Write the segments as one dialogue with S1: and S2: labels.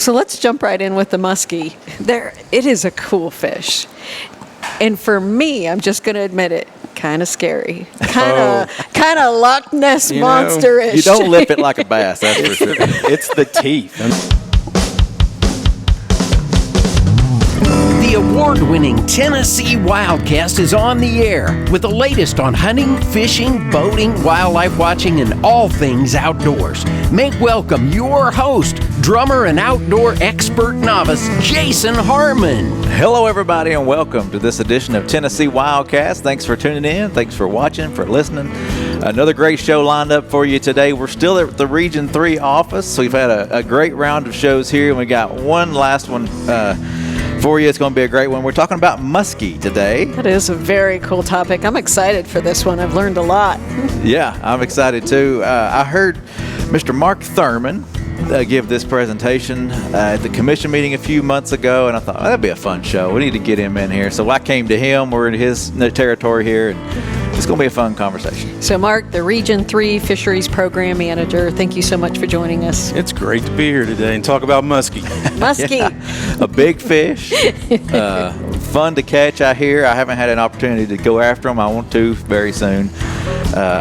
S1: So let's jump right in with the muskie. It is a cool fish. And for me, I'm just going to admit it, kind of scary. Kind of Loch Ness Monster-ish.
S2: You don't lip it like a bass, that's for sure.
S3: It's the teeth.
S4: The award-winning Tennessee WildCast is on the air with the latest on hunting, fishing, boating, wildlife watching, and all things outdoors. Make welcome your host, drummer and outdoor expert novice, Jason Harmon.
S2: Hello, everybody, and welcome to this edition of Tennessee WildCast. Thanks for tuning in. Thanks for watching, for listening. Another great show lined up for you today. We're still at the Region 3 office, so we've had a great round of shows here, and we got one last one for you. It's going to be a great one. We're talking about musky today.
S1: That is a very cool topic. I'm excited for this one. I've learned a lot.
S2: Yeah, I'm excited too. I heard Mr. Mark Thurman give this presentation at the commission meeting a few months ago, and I thought, that'd be a fun show. We need to get him in here. So I came to him. We're in his territory here, and it's going to be a fun conversation.
S1: So Mark, the Region 3 Fisheries Program Manager, thank you so much for joining us.
S3: It's great to be here today and talk about muskie.
S1: Musky.
S2: Yeah, a big fish, fun to catch, I hear. I haven't had an opportunity to go after them. I want to very soon.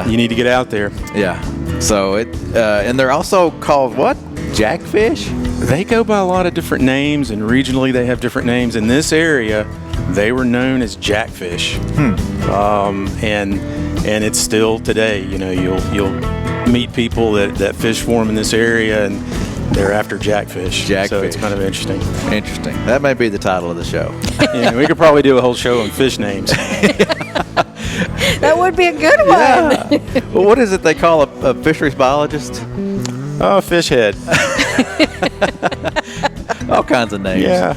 S3: You need to get out there.
S2: Yeah. So and they're also called what? Jackfish?
S3: They go by a lot of different names, and regionally they have different names. In this area, they were known as jackfish. And it's still today. You know, you'll meet people that fish for them in this area, and they're after jackfish. So it's kind of interesting.
S2: Interesting. That may be the title of the show.
S3: Yeah, we could probably do a whole show on fish names.
S1: That would be a good one.
S2: Yeah. Well, what is it they call a fisheries biologist?
S3: Oh, fish head.
S2: All kinds of names.
S3: Yeah.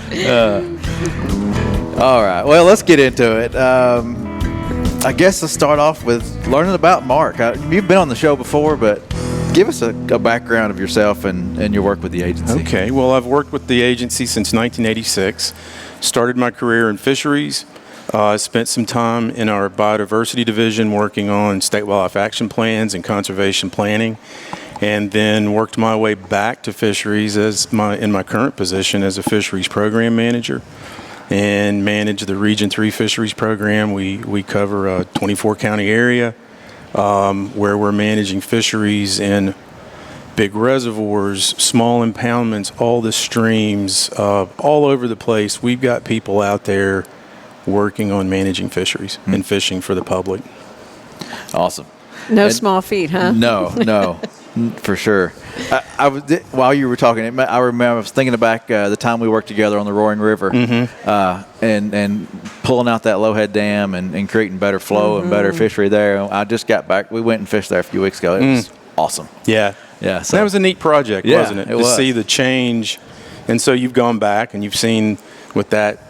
S2: All right. Well, let's get into it. I guess let's start off with learning about Mark. You've been on the show before, but give us a background of yourself and your work with the agency.
S3: Okay. Well, I've worked with the agency since 1986. Started my career in fisheries. I spent some time in our biodiversity division working on state wildlife action plans and conservation planning, and then worked my way back to fisheries in my current position as a Fisheries Program Manager, and manage the Region 3 Fisheries Program. We cover a 24-county area where we're managing fisheries in big reservoirs, small impoundments, all the streams, all over the place. We've got people out there working on managing fisheries and fishing for the public.
S2: Awesome.
S1: No small feat, huh?
S2: No. For sure. While you were talking, I remember I was thinking back the time we worked together on the Roaring River, and pulling out that Lowhead Dam and creating better flow and better fishery there. I just got back. We went and fished there a few weeks ago. It was awesome.
S3: Yeah.
S2: So
S3: that was a neat project, wasn't it?
S2: It was.
S3: See the change. And so you've gone back and you've seen with that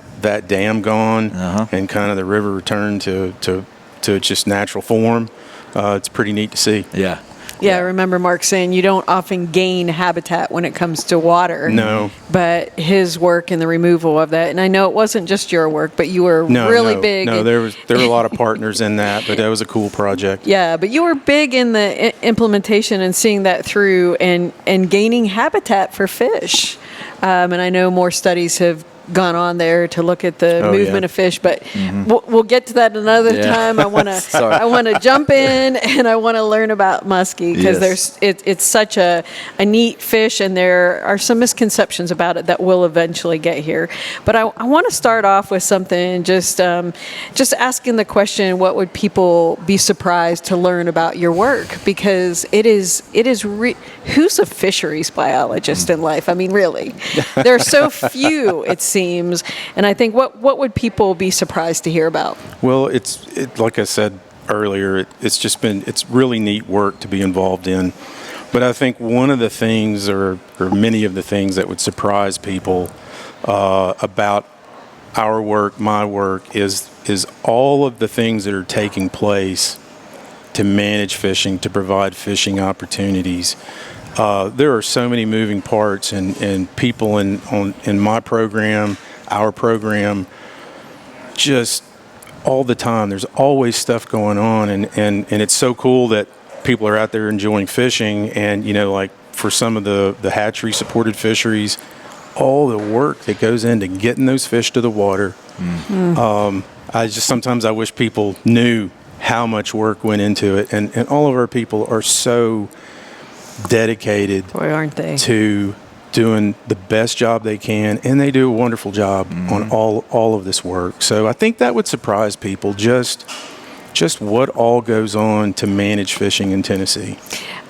S3: dam gone and kind of the river return to just natural form. It's pretty neat to see.
S1: Yeah, I remember Mark saying you don't often gain habitat when it comes to water.
S3: No.
S1: But his work in the removal of that, and I know it wasn't just your work, but you were really big.
S3: No, there were a lot of partners in that, but that was a cool project.
S1: Yeah, but you were big in the implementation and seeing that through and gaining habitat for fish. And I know more studies have gone on there to look at the movement of fish, but we'll get to that another time. I want to jump in and I want to learn about muskie because it's such a neat fish, and there are some misconceptions about it that will eventually get here. But I want to start off with something, just asking the question, what would people be surprised to learn about your work? Because who's a fisheries biologist in life? I mean, really, there are so few, it seems, and I think what would people be surprised to hear about?
S3: Well, it's like I said earlier, it's really neat work to be involved in. But I think one of the things, or many of the things that would surprise people about our work, my work, is all of the things that are taking place to manage fishing, to provide fishing opportunities. There are so many moving parts, and people in my program, our program, just all the time. There's always stuff going on, and it's so cool that people are out there enjoying fishing. And like for some of the hatchery supported fisheries, all the work that goes into getting those fish to the water. Sometimes I wish people knew how much work went into it, and all of our people are so dedicated,
S1: Boy, aren't they?
S3: to doing the best job they can, and they do a wonderful job on all of this work. So I think that would surprise people, just what all goes on to manage fishing in Tennessee.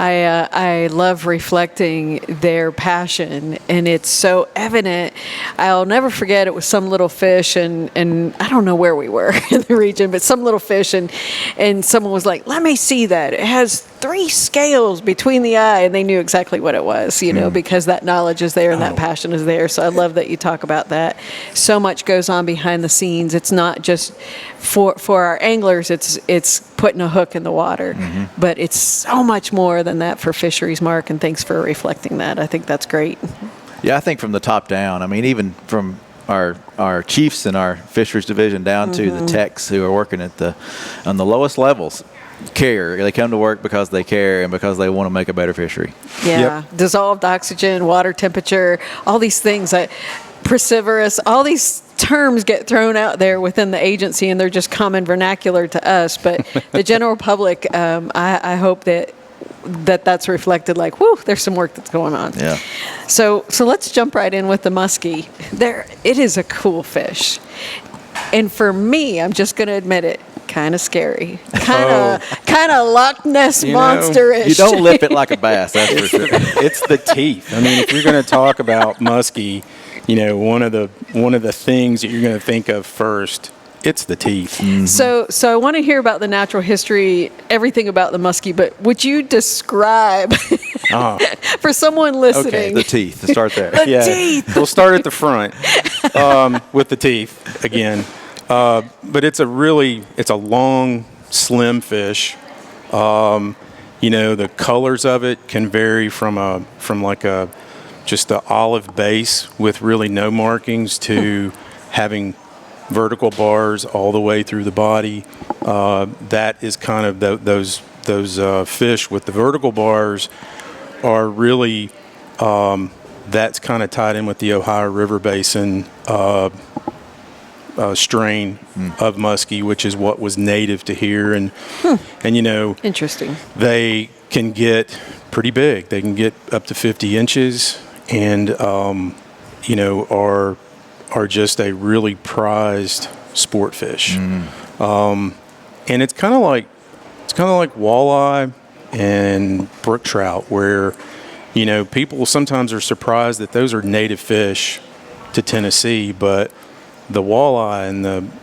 S1: I love reflecting their passion, and it's so evident. I'll never forget, it was some little fish, and I don't know where we were in the region, but some little fish, and someone was like, let me see that. It has 3 scales between the eye, and they knew exactly what it was, because that knowledge is there and that passion is there. So I love that you talk about that. So much goes on behind the scenes. It's not just for our anglers, it's putting a hook in the water, but it's so much more than that for fisheries, Mark, and thanks for reflecting that. I think that's great.
S2: Yeah, I think from the top down, I mean, even from our chiefs in our fisheries division down to the techs who are working on the lowest levels, care. They come to work because they care and because they want to make a better fishery.
S1: Yeah, dissolved oxygen, water temperature, all these things, perseverance, all these terms get thrown out there within the agency, and they're just common vernacular to us. But the general public, I hope that's reflected, like, whoo, there's some work that's going on.
S2: Yeah.
S1: So let's jump right in with the muskie. It is a cool fish. And for me, I'm just going to admit it, kind of scary. Kind of Loch Ness Monster-ish.
S2: You don't lip it like a bass, that's for sure.
S3: It's the teeth. I mean, if you're going to talk about muskie, one of the things that you're going to think of first, it's the teeth.
S1: So I want to hear about the natural history, everything about the muskie, but would you describe for someone listening?
S2: Okay, the teeth. Let's start there.
S1: The teeth.
S3: We'll start at the front with the teeth again. But it's a long, slim fish. The colors of it can vary from just the olive base with really no markings to having vertical bars all the way through the body. That is kind of those fish with the vertical bars are really that's kind of tied in with the Ohio River Basin strain of muskie, which is what was native to here, and
S1: Interesting.
S3: They can get pretty big. They can get up to 50 inches, and are just a really prized sport fish. And it's kind of like walleye and brook trout, where people sometimes are surprised that those are native fish to Tennessee, but the walleye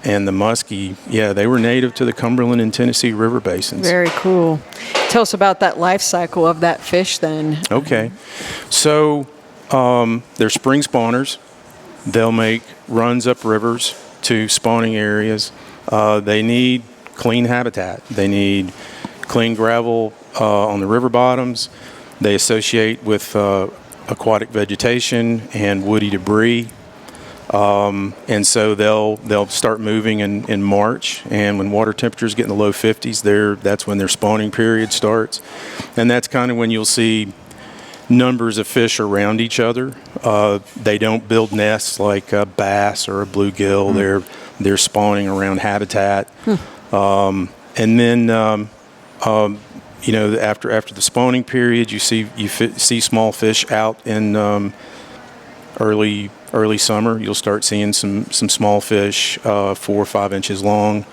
S3: and the muskie, they were native to the Cumberland and Tennessee River basins.
S1: Very cool. Tell us about that life cycle of that fish then.
S3: Okay. So they're spring spawners. They'll make runs up rivers to spawning areas. They need clean habitat. They need clean gravel on the river bottoms. They associate with aquatic vegetation and woody debris. And so they'll start moving in March, and when water temperatures get in the low 50s, that's when their spawning period starts, and that's kind of when you'll see numbers of fish around each other. They don't build nests like a bass or a bluegill. They're spawning around habitat, and then after the spawning period, you see small fish out in early summer. You'll start seeing some small fish 4 or 5 inches long,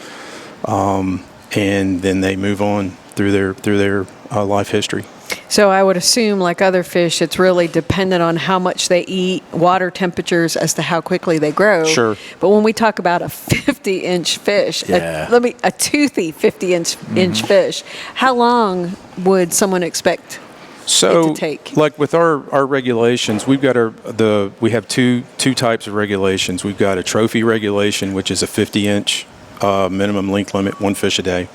S3: and then they move on through their life history.
S1: So I would assume, like other fish, it's really dependent on how much they eat, water temperatures, as to how quickly they grow.
S3: Sure.
S1: But when we talk about a 50-inch fish, a toothy 50-inch fish, how long would someone expect it to take?
S3: Like with our regulations, we've got we have two types of regulations. We've got a trophy regulation, which is a 50-inch minimum length limit, 1 fish a day.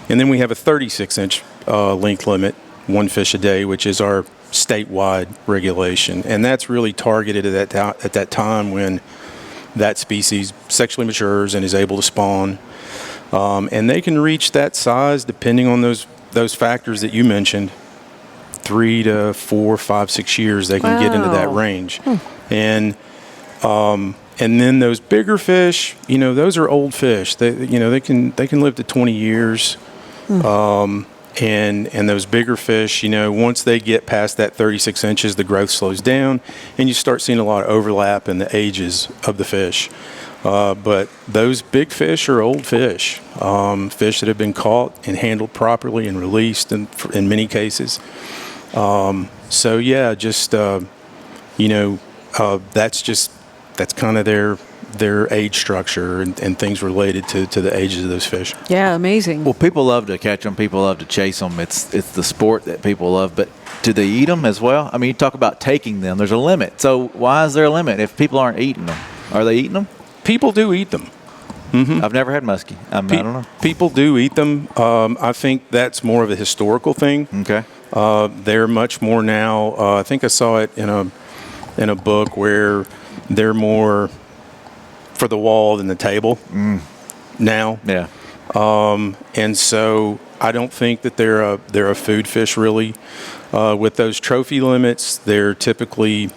S3: And then we have a 36-inch length limit, 1 fish a day, which is our statewide regulation. And that's really targeted at that time when that species sexually matures and is able to spawn. And they can reach that size depending on those factors that you mentioned. 3 to 4, 5, 6 years, they can get into that range. And then those bigger fish, those are old fish. They can live to 20 years. And those bigger fish, once they get past that 36 inches, the growth slows down, and you start seeing a lot of overlap in the ages of the fish. But those big fish are old fish, fish that have been caught and handled properly and released in many cases. So yeah, that's kind of their age structure and things related to the ages of those fish.
S1: Yeah, amazing.
S2: Well, people love to catch them. People love to chase them. It's the sport that people love. But do they eat them as well? I mean, you talk about taking them. There's a limit. So why is there a limit if people aren't eating them? Are they eating them?
S3: People do eat them.
S2: Mm-hmm. I've never had muskie. I don't know.
S3: People do eat them. I think that's more of a historical thing.
S2: Okay.
S3: They're much more now. I think I saw it in a book where they're more for the wall than the table now.
S2: Yeah.
S3: And so I don't think that they're a food fish really. With those trophy limits, they're typically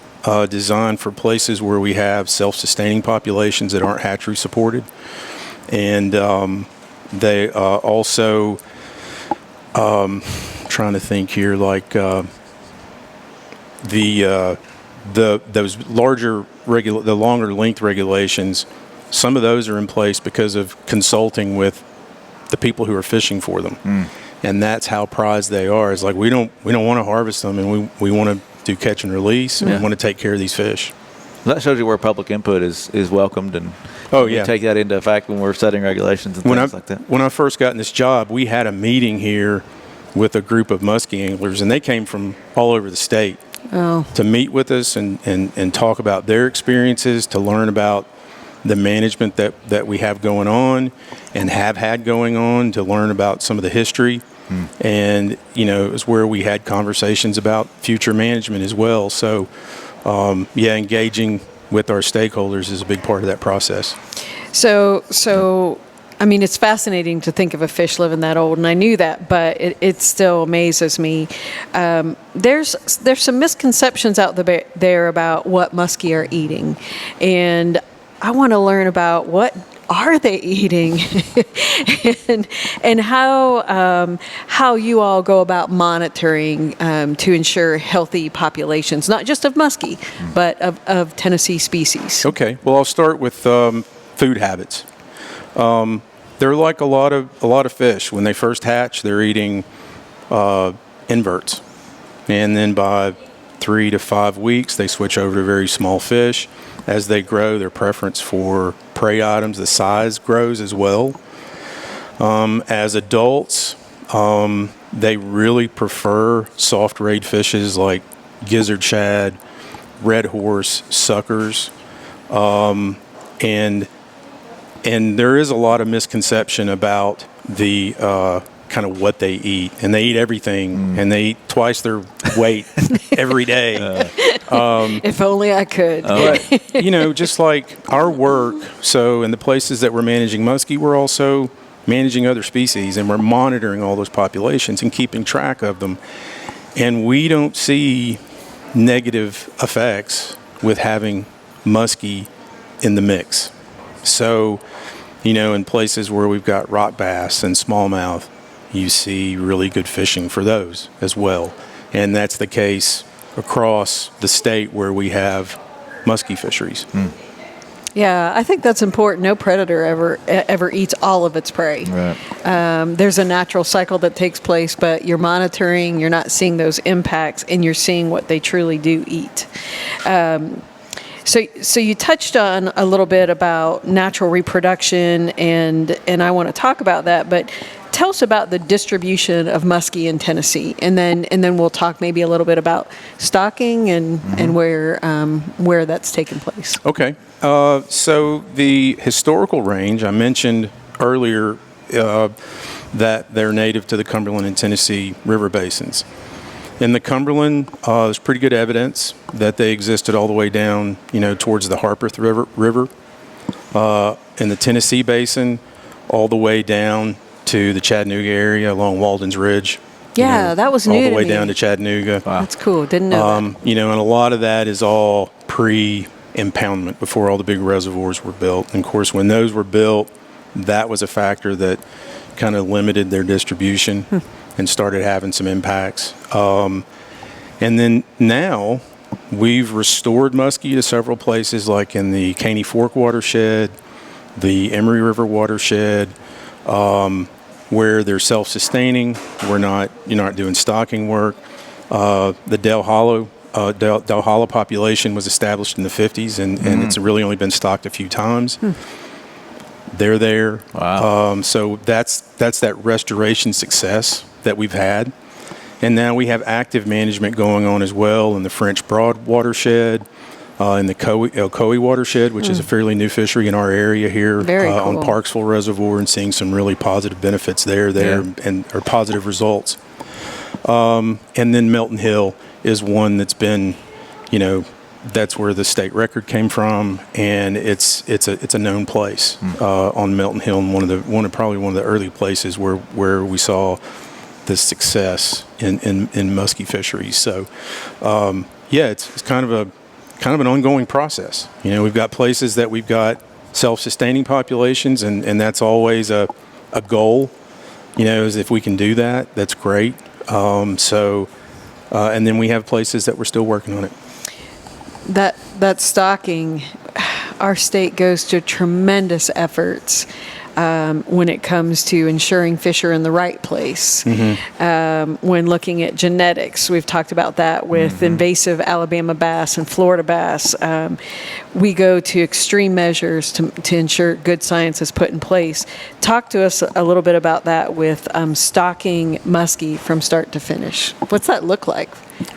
S3: designed for places where we have self-sustaining populations that aren't hatchery supported. And they also, trying to think here, like those the longer length regulations, some of those are in place because of consulting with the people who are fishing for them. And that's how prized they are. It's like we don't want to harvest them, and we want to do catch and release, and we want to take care of these fish.
S2: Well, that shows you where public input is welcomed, and we take that into effect when we're setting regulations and things like that.
S3: When I first got in this job, we had a meeting here with a group of muskie anglers, and they came from all over the state to meet with us and talk about their experiences, to learn about the management that we have going on and have had going on, to learn about some of the history. And, it was where we had conversations about future management as well. So, engaging with our stakeholders is a big part of that process.
S1: So, I mean, it's fascinating to think of a fish living that old, and I knew that, but it still amazes me. There's some misconceptions out there about what muskie are eating, and I want to learn about what are they eating, and how you all go about monitoring to ensure healthy populations, not just of muskie, but of Tennessee species.
S3: Okay, well, I'll start with food habits. They're like a lot of fish. When they first hatch, they're eating inverts, and then by 3 to 5 weeks, they switch over to very small fish. As they grow, their preference for prey items, the size grows as well. As adults, they really prefer soft-rayed fishes like gizzard shad, red horse, suckers, and there is a lot of misconception about the kind of what they eat, and they eat everything, and they eat twice their weight every day.
S1: If only I could.
S3: But, just like our work, so in the places that we're managing muskie, we're also managing other species, and we're monitoring all those populations and keeping track of them. And we don't see negative effects with having muskie in the mix. So, in places where we've got rock bass and smallmouth, you see really good fishing for those as well. And that's the case across the state where we have muskie fisheries.
S1: Yeah, I think that's important. No predator ever eats all of its prey.
S2: Right.
S1: There's a natural cycle that takes place, but you're monitoring, you're not seeing those impacts, and you're seeing what they truly do eat. So you touched on a little bit about natural reproduction, and I want to talk about that, but tell us about the distribution of muskie in Tennessee, and then we'll talk maybe a little bit about stocking and where that's taken place.
S3: Okay. So the historical range, I mentioned earlier that they're native to the Cumberland and Tennessee river basins. In the Cumberland, there's pretty good evidence that they existed all the way down, towards the Harpeth River. In the Tennessee Basin, all the way down to the Chattanooga area along Walden's Ridge,
S1: Yeah, that was
S3: all
S1: new
S3: the
S1: to
S3: way
S1: me.
S3: down to Chattanooga.
S1: That's cool. Didn't know that.
S3: And a lot of that is all pre-impoundment, before all the big reservoirs were built. And of course, when those were built, that was a factor that kind of limited their distribution and started having some impacts. And then now we've restored muskie to several places, like in the Caney Fork watershed, the Emory River watershed, where they're self-sustaining. You're not doing stocking work. The Del Hollow population was established in the 50s, and it's really only been stocked a few times. They're there.
S2: Wow.
S3: So that's that restoration success that we've had. And now we have active management going on as well in the French Broad watershed, in the Ocoee watershed, which is a fairly new fishery in our area here.
S1: Very
S3: On
S1: cool.
S3: Parksville Reservoir, and seeing some really positive benefits there, or positive results. And then Melton Hill is one that's been, that's where the state record came from, and it's a known place on Melton Hill, and probably one of the early places where we saw this success in musky fisheries. So it's kind of an ongoing process. We've got places that we've got self-sustaining populations, and that's always a goal. Is if we can do that, that's great. And then we have places that we're still working on it.
S1: That stocking, our state goes to tremendous efforts when it comes to ensuring fish are in the right place. When looking at genetics, we've talked about that with invasive Alabama bass and Florida bass. We go to extreme measures to ensure good science is put in place. Talk to us a little bit about that with stocking muskie from start to finish. What's that look like?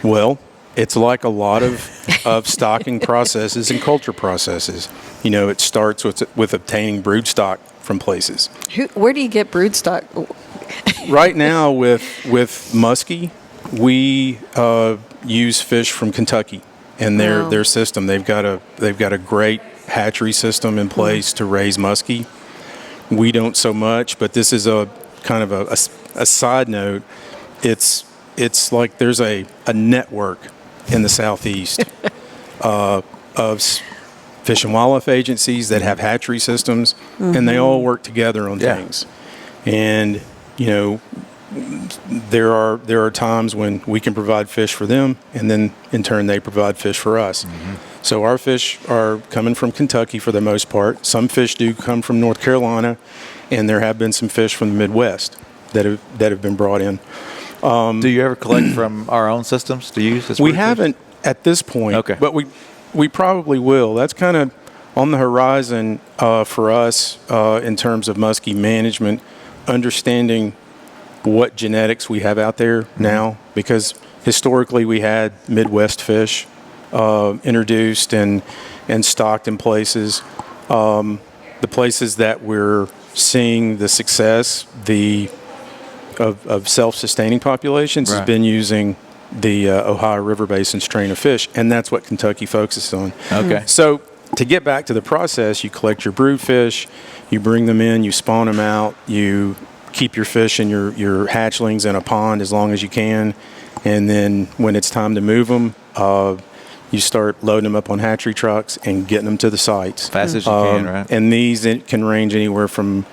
S3: Well, it's like a lot of stocking processes and culture processes. It starts with obtaining brood stock from places.
S1: Where do you get brood stock?
S3: Right now with muskie, we use fish from Kentucky and their system. They've got a great hatchery system in place to raise muskie. We don't so much, but this is a kind of a side note. It's like there's a network in the Southeast of fish and wildlife agencies that have hatchery systems, and they all work together on things. And there are times when we can provide fish for them, and then in turn they provide fish for us. So our fish are coming from Kentucky for the most part. Some fish do come from North Carolina, and there have been some fish from the Midwest that have been brought in.
S2: Do you ever collect from our own systems to use?
S3: We haven't at this point,
S2: Okay.
S3: but we probably will. That's kind of on the horizon for us in terms of muskie management, understanding what genetics we have out there now, because historically we had Midwest fish introduced and stocked in places. The places that we're seeing the success of self-sustaining populations has been using the Ohio River Basin strain of fish, and that's what Kentucky focuses on.
S2: Okay.
S3: So to get back to the process, you collect your brood fish, you bring them in, you spawn them out, you keep your fish and your hatchlings in a pond as long as you can, and then when it's time to move them, you start loading them up on hatchery trucks and getting them to the sites.
S2: Fast as you can, right?
S3: And these can range anywhere from,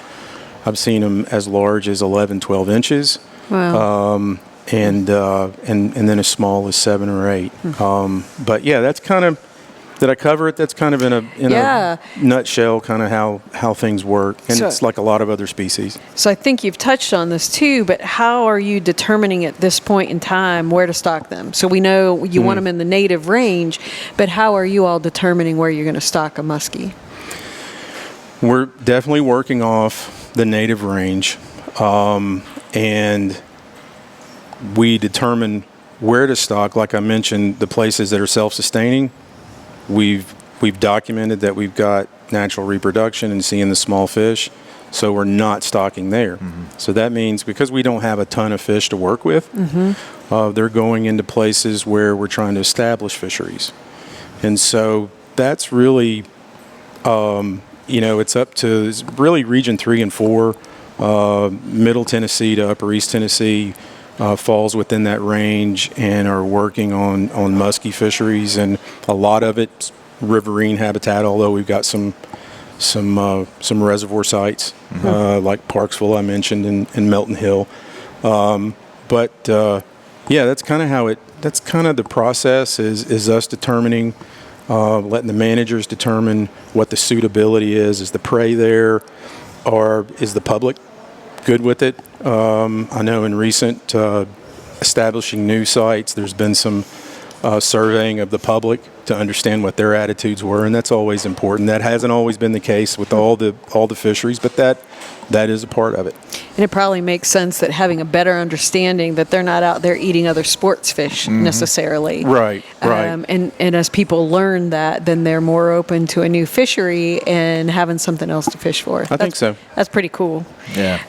S3: I've seen them as large as 11, 12 inches.
S1: Wow.
S3: And then as small as 7 or 8. But yeah, that's kind of, did I cover it? That's kind of in a nutshell kind of how things work. And it's like a lot of other species.
S1: So I think you've touched on this too, but how are you determining at this point in time where to stock them? So we know you want them in the native range, but how are you all determining where you're going to stock a muskie?
S3: We're definitely working off the native range. And we determine where to stock. Like I mentioned, the places that are self-sustaining, we've documented that we've got natural reproduction and seeing the small fish, so we're not stocking there. So that means because we don't have a ton of fish to work with, they're going into places where we're trying to establish fisheries. And so that's really, it's up to really Region 3 and 4, Middle Tennessee to Upper East Tennessee, falls within that range and are working on musky fisheries, and a lot of it's riverine habitat, although we've got some reservoir sites like Parksville I mentioned and Melton Hill. That's kind of that's kind of the process is us determining, letting the managers determine what the suitability is the prey there, or is the public good with it? I know in recent establishing new sites, there's been some surveying of the public to understand what their attitudes were, and that's always important. That hasn't always been the case with all the fisheries, but that is a part of it.
S1: And it probably makes sense that having a better understanding that they're not out there eating other sports fish necessarily.
S3: Right.
S1: And as people learn that, then they're more open to a new fishery and having something else to fish for.
S3: I think so.
S1: That's pretty cool.
S2: Yeah.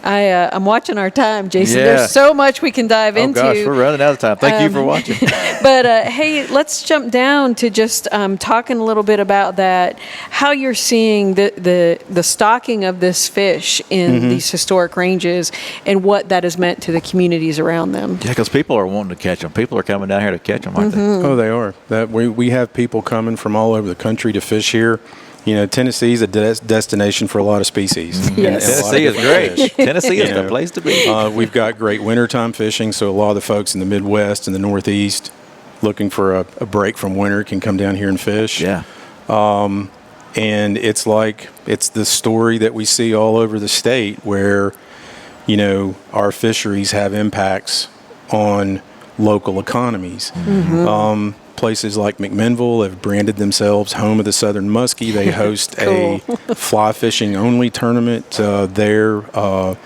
S1: I'm watching our time, Jason.
S2: Yeah.
S1: There's so much we can dive into.
S2: Oh gosh, we're running out of time. Thank you for watching.
S1: But hey, let's jump down to just talking a little bit about that. How you're seeing the stocking of this fish in these historic ranges, and what that has meant to the communities around them.
S2: Yeah, because people are wanting to catch them. People are coming down here to catch them, aren't they?
S3: Oh, they are. That we have people coming from all over the country to fish here. You know, Tennessee is a destination for a lot of species.
S1: Yes.
S2: Tennessee is great. Tennessee is the place to be.
S3: We've got great wintertime fishing, so a lot of the folks in the Midwest and the Northeast looking for a break from winter can come down here and fish.
S2: Yeah.
S3: And it's the story that we see all over the state where, you know, our fisheries have impacts on local economies. Places like McMinnville have branded themselves home of the Southern Muskie. They host a fly fishing only tournament there. A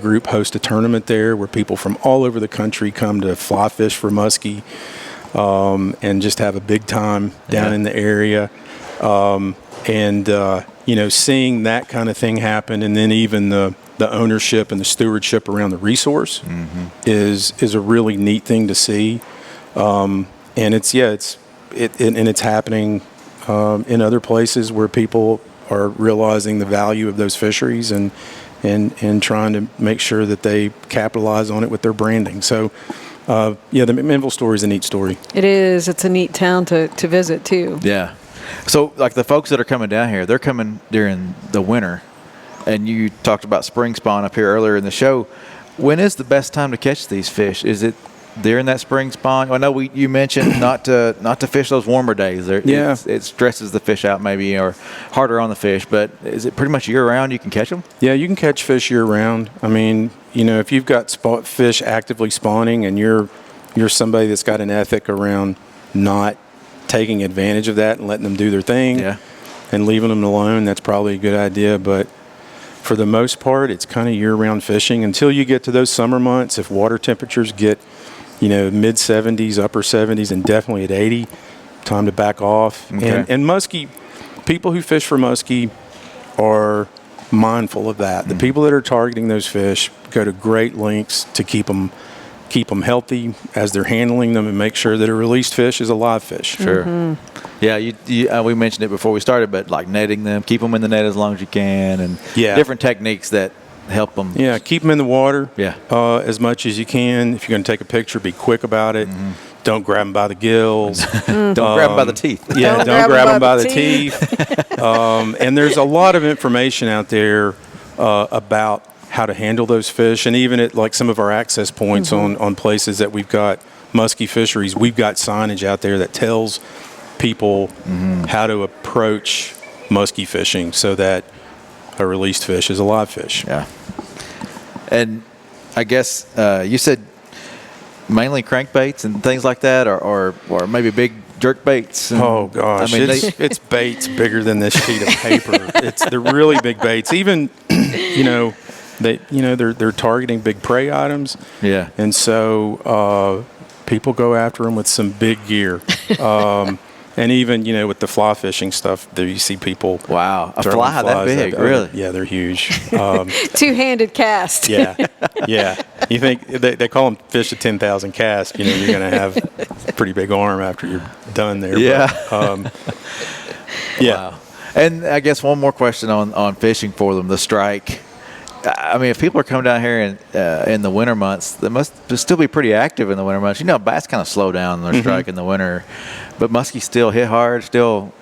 S3: group hosts a tournament there where people from all over the country come to fly fish for muskie and just have a big time down in the area. You know, seeing that kind of thing happen, and then even the ownership and the stewardship around the resource is a really neat thing to see. And it's happening in other places where people are realizing the value of those fisheries and trying to make sure that they capitalize on it with their branding. So, the McMinnville story is a neat story.
S1: It is. It's a neat town to visit too.
S2: Yeah. So, like the folks that are coming down here, they're coming during the winter, and you talked about spring spawn up here earlier in the show. When is the best time to catch these fish? Is it during that spring spawn? I know you mentioned not to fish those warmer days. It stresses the fish out maybe, or harder on the fish. But is it pretty much year round you can catch them? Yeah,
S3: you can catch fish year round. I mean, you know, if you've got fish actively spawning and you're somebody that's got an ethic around not taking advantage of that and letting them do their thing and leaving them alone, that's probably a good idea. But for the most part, it's kind of year-round fishing until you get to those summer months. If water temperatures get, you know, mid-70s, upper 70s, and definitely at 80, time to back off.
S2: Okay.
S3: And muskie, people who fish for muskie are mindful of that. The people that are targeting those fish go to great lengths to keep them healthy as they're handling them and make sure that a released fish is a live fish.
S2: Sure. Yeah, we mentioned it before we started, but like netting them, keep them in the net as long as you can, and different techniques that help them.
S3: Yeah, keep them in the water
S2: as
S3: much as you can. If you're going to take a picture, be quick about it. Don't grab them by the gills.
S2: Don't grab them by the teeth.
S3: Yeah, don't grab them by the teeth. And there's a lot of information out there about how to handle those fish, and even at like some of our access points on places that we've got musky fisheries, we've got signage out there that tells people how to approach musky fishing so that a released fish is a live fish.
S2: Yeah. And I guess you said mainly crankbaits and things like that, or maybe big jerk baits.
S3: Oh gosh, I mean, it's baits bigger than this sheet of paper. They're really big baits. Even they're targeting big prey items.
S2: Yeah.
S3: And so people go after them with some big gear. And even, with the fly fishing stuff, there you see people.
S2: Wow, a fly that big, really?
S3: Yeah, they're huge.
S1: Two-handed cast.
S3: Yeah. You think they call them fish of 10,000 casts. You're going to have a pretty big arm after you're done there.
S2: Yeah.
S3: But,
S2: Wow. And I guess one more question on fishing for them, the strike. I mean, if people are coming down here in the winter months, they must still be pretty active in the winter months. You know, bass kind of slow down their strike in the winter, but muskie still hit hard. Still,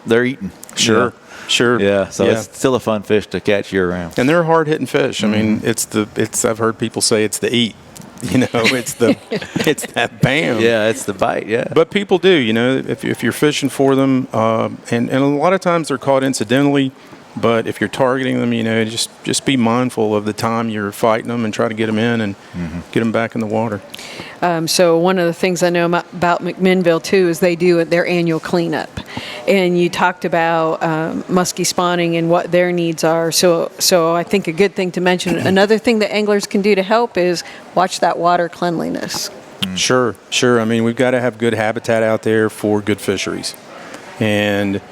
S2: they're eating.
S3: Sure,
S2: you know?
S3: sure.
S2: Yeah, so it's still a fun fish to catch year round.
S3: And they're hard hitting fish. I mean, I've heard people say it's the eat. You know, it's that bam.
S2: Yeah, it's the bite. Yeah.
S3: But people do. You know, if you're fishing for them, and a lot of times they're caught incidentally. But if you're targeting them, you know, just be mindful of the time you're fighting them and try to get them in and get them back in the water.
S1: So one of the things I know about McMinnville too is they do their annual cleanup, and you talked about muskie spawning and what their needs are. So I think a good thing to mention. Another thing that anglers can do to help is watch that water cleanliness.
S3: Sure. I mean, we've got to have good habitat out there for good fisheries, and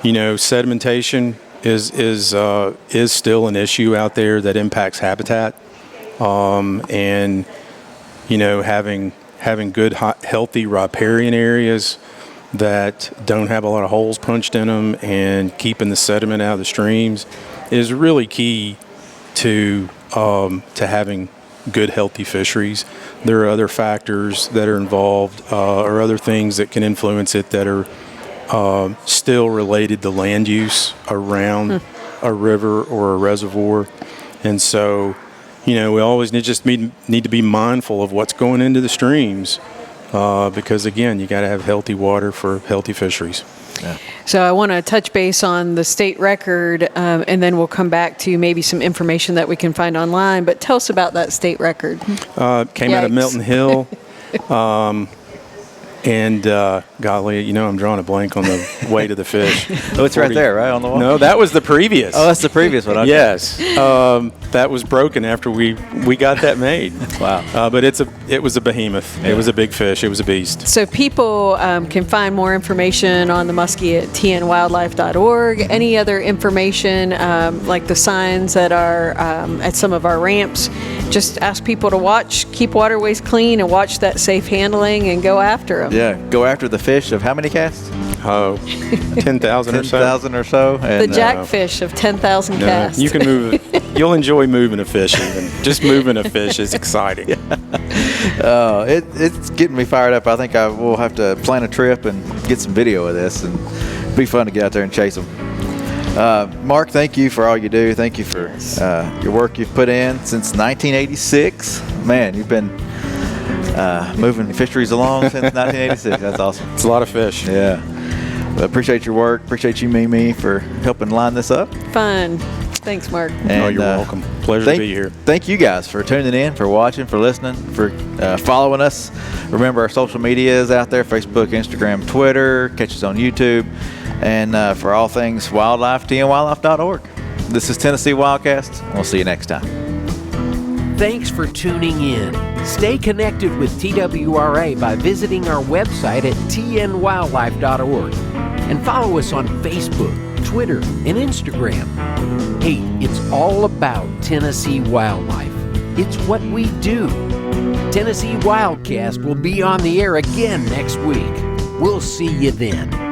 S3: you know, sedimentation is still an issue out there that impacts habitat, and you know, having good healthy riparian areas that don't have a lot of holes punched in them and keeping the sediment out of the streams is really key to having good healthy fisheries. There are other factors that are involved, or other things that can influence it that are still related to land use around a river or a reservoir. And so, you know, we always need to be mindful of what's going into the streams, because again, you got to have healthy water for healthy fisheries.
S2: Yeah.
S1: So I want to touch base on the state record, and then we'll come back to maybe some information that we can find online. But tell us about that state record.
S3: Came out of Milton Hill. And golly, you know, I'm drawing a blank on the weight of the fish.
S2: Oh, it's right there, right on the wall.
S3: No, that was the previous.
S2: Oh, that's the previous one. Okay.
S3: Yes, that was broken after we got that made.
S2: Wow.
S3: But it was a behemoth.
S2: Yeah.
S3: It was a big fish. It was a beast.
S1: So people can find more information on the muskie at tnwildlife.org. Any other information, like the signs that are at some of our ramps, just ask people to keep waterways clean and watch that safe handling and go after them.
S2: Yeah, go after the fish of how many casts?
S3: Oh, 10,000 or so.
S2: 10,000 or so.
S1: The
S2: And,
S1: jackfish of 10,000 casts.
S3: You can move it. You'll enjoy moving a fish even. Just moving a fish is exciting.
S2: it's getting me fired up. I think I will have to plan a trip and get some video of this, and it'll be fun to get out there and chase them. Mark, thank you for all you do. Thank you for your work you've put in since 1986. Man, you've been moving fisheries along since 1986. That's awesome.
S3: It's a lot of fish.
S2: Yeah. Well, appreciate your work. Appreciate you, Mimi, for helping line this up.
S1: Fun. Thanks, Mark.
S2: And,
S3: you're welcome. Pleasure to be here.
S2: Thank you guys for tuning in, for watching, for listening, for following us. Remember, our social media is out there: Facebook, Instagram, Twitter. Catch us on YouTube. And for all things wildlife, tnwildlife.org. This is Tennessee WildCast. We'll see you next time.
S4: Thanks for tuning in. Stay connected with TWRA by visiting our website at tnwildlife.org and follow us on Facebook, Twitter, and Instagram. Hey, it's all about Tennessee wildlife. It's what we do. Tennessee WildCast will be on the air again next week. We'll see you then.